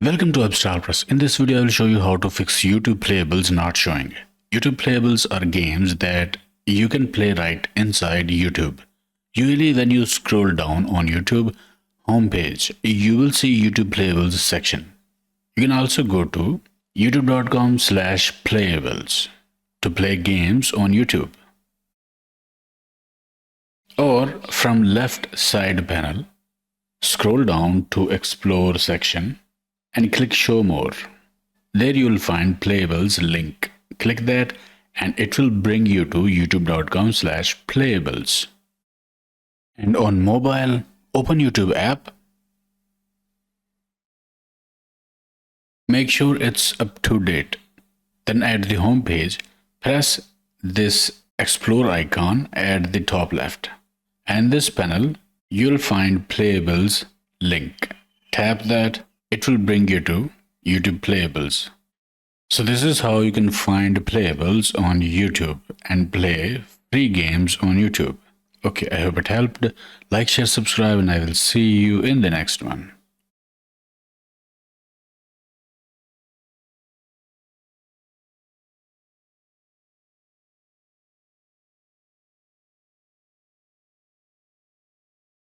Welcome to Press. In this video, I will show you how to fix YouTube Playables not showing. YouTube Playables are games that you can play right inside YouTube. Usually when you scroll down on YouTube homepage, you will see YouTube Playables section. You can also go to youtube.com/playables to play games on YouTube. Or from left side panel, scroll down to Explore section and click Show More. There you will find Playables link. Click that and it will bring you to youtube.com/playables. And on mobile, open YouTube app. Make sure it's up to date. Then at the home page, press this Explore icon at the top left. And this panel, you'll find Playables link. Tap that. It will bring you to YouTube Playables. So this is how you can find Playables on YouTube and play free games on YouTube. Okay, I hope it helped. Like, share, subscribe, and I will see you in the next one.